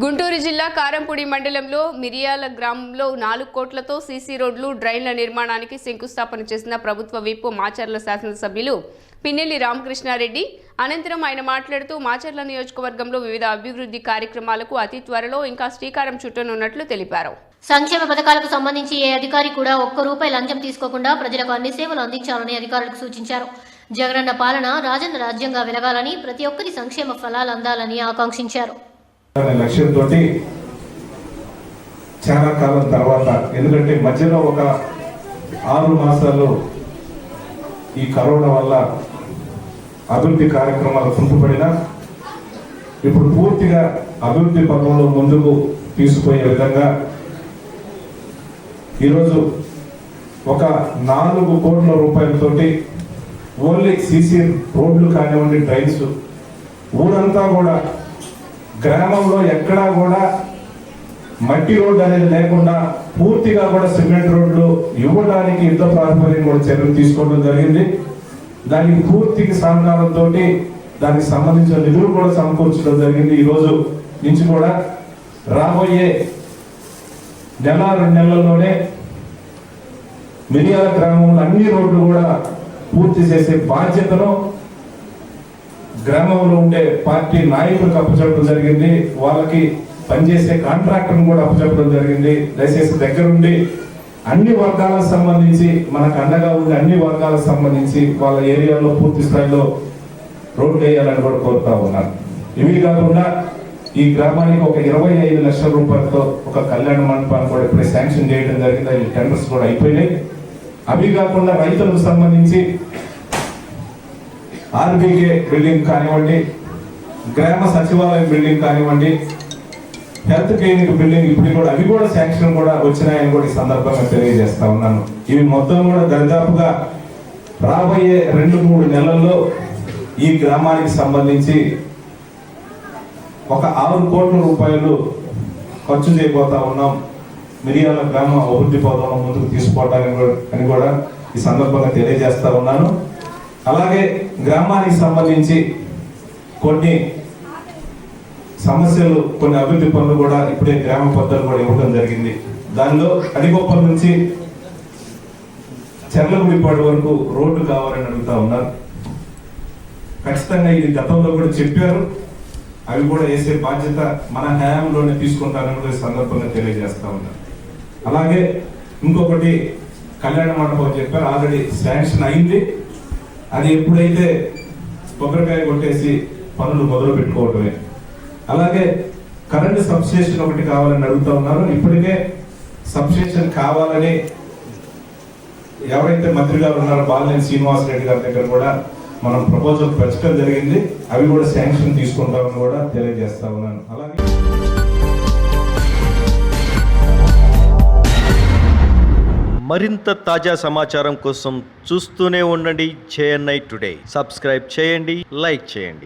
గుంటూరు జిల్లా కారంపూడి మండలంలో మిరియాల గ్రామంలో 4 కోట్లతో సీసీ రోడ్లు డ్రైన్ల నిర్మాణానికి శంకుస్థాపన చేసిన ప్రభుత్వ విప్ మాచర్ల శాసనసభ్యులు పిన్నెల్లి రామకృష్ణారెడ్డి. అనంతరం ఆయన మాట్లాడుతూ మాచర్ల నియోజకవర్గంలో వివిధ అభివృద్ధి కార్యక్రమాలకు అతి త్వరలో ఇంకా శ్రీకారం చుట్టనున్నట్లు తెలిపారు. సంక్షేమ పథకాలకు సంబంధించి ఏ అధికారి కూడా ₹1 లంచం తీసుకోకుండా ప్రజలకు అన్ని సేవలు అందించాలని అధికారులకు సూచించారు. జగనన్న పాలన రాజన్న రాజ్యంగా వెలగాలని, ప్రతి ఒక్కరి సంక్షేమ ఫలాలు అందాలని ఆకాంక్షించారు. లక్ష్యంతో చాలా కాలం తర్వాత, ఎందుకంటే మధ్యలో ఒక 6 మాసాలు ఈ కరోనా వల్ల అభివృద్ధి కార్యక్రమాలు కుంటుపడినా ఇప్పుడు పూర్తిగా అభివృద్ధి పథంలో ముందుకు తీసుకుపోయే విధంగా ఈరోజు ఒక 4 కోట్ల రూపాయలతోటి ఓన్లీ సీసీ రోడ్లు కానివ్వండి, డ్రైన్స్, ఊరంతా కూడా గ్రామంలో ఎక్కడా కూడా మట్టి రోడ్డు అనేది లేకుండా పూర్తిగా కూడా సిమెంట్ రోడ్లు ఇవ్వడానికి యుద్ధ ప్రాతిపదికన కూడా చర్యలు తీసుకోవడం జరిగింది. దానికి పూర్తి సహకారంతో దానికి సంబంధించిన నిధులు కూడా సమకూర్చడం జరిగింది. ఈ రోజు నుంచి కూడా రాబోయే 1-2 నెలల్లోనే మిరియాల గ్రామంలో అన్ని రోడ్లు కూడా పూర్తి చేసే బాధ్యతను గ్రామంలో ఉండే పార్టీ నాయకులకు అప్పచెప్పడం జరిగింది. వాళ్ళకి పనిచేసే కాంట్రాక్టర్ని కూడా అప్పచెప్పడం జరిగింది. దయచేసి దగ్గరుండి అన్ని వర్గాలకు సంబంధించి, మనకు అండగా ఉండే అన్ని వర్గాలకు సంబంధించి వాళ్ళ ఏరియాలో పూర్తి స్థాయిలో రోడ్లు వేయాలని కూడా కోరుతా ఉన్నారు. ఇవి కాకుండా ఈ గ్రామానికి ఒక 25 లక్షల రూపాయలతో ఒక కళ్యాణ మండపాన్ని కూడా ఇప్పుడే శాంక్షన్ చేయడం జరిగింది. అవి టెండర్స్ కూడా అయిపోయినాయి. అవి కాకుండా రైతులకు సంబంధించి ఆర్బీకే బిల్డింగ్ కానివ్వండి, గ్రామ సచివాలయం బిల్డింగ్ కానివ్వండి, హెల్త్ క్లినిక్ బిల్డింగ్ ఇప్పుడు కూడా అవి కూడా శాంక్షన్ కూడా వచ్చినాయని కూడా ఈ సందర్భంగా తెలియజేస్తా ఉన్నాను. ఇవి మొత్తం కూడా దరిదాపుగా రాబోయే 2-3 నెలల్లో ఈ గ్రామానికి సంబంధించి ఒక 6 కోట్ల రూపాయలు ఖర్చు చేయబోతా ఉన్నాం. మిరియాల గ్రామ అభివృద్ధి పథకంలో ముందుకు తీసుకోవడానికి కూడా ఈ సందర్భంగా తెలియజేస్తా ఉన్నాను. అలాగే గ్రామానికి సంబంధించి కొన్ని సమస్యలు, కొన్ని అభివృద్ధి పనులు కూడా ఇప్పుడే గ్రామ పెద్దలు కూడా ఇవ్వడం జరిగింది. దానిలో అడిగొప్పల నుంచి చెర్లగుడిపాడు వరకు రోడ్డు కావాలని అడుగుతా ఉన్నారు. ఖచ్చితంగా ఇది గతంలో కూడా చెప్పారు. అవి కూడా వేసే బాధ్యత మన హయాంలోనే తీసుకుంటారని కూడా ఈ సందర్భంగా తెలియజేస్తా ఉన్నారు. అలాగే ఇంకొకటి కళ్యాణ మండపం చెప్పారు, ఆల్రెడీ శాంక్షన్ అయింది. అది ఎప్పుడైతే కొబ్బరికాయ కొట్టేసి పనులు మొదలు పెట్టుకోవటమే. అలాగే కరెంటు సబ్స్టేషన్ ఒకటి కావాలని అడుగుతా ఉన్నారు. ఇప్పటికే సబ్స్టేషన్ కావాలని ఎవరైతే మంత్రి గారు ఉన్నారో బాలినేని శ్రీనివాసరెడ్డి గారి దగ్గర కూడా మనం ప్రపోజల్ పెట్టడం జరిగింది. అవి కూడా శాంక్షన్ తీసుకుంటామని కూడా తెలియజేస్తా ఉన్నాను. అలాగే మరింత తాజా సమాచారం కోసం చూస్తూనే ఉండండి JNI టుడే. సబ్స్క్రైబ్ చేయండి, లైక్ చేయండి.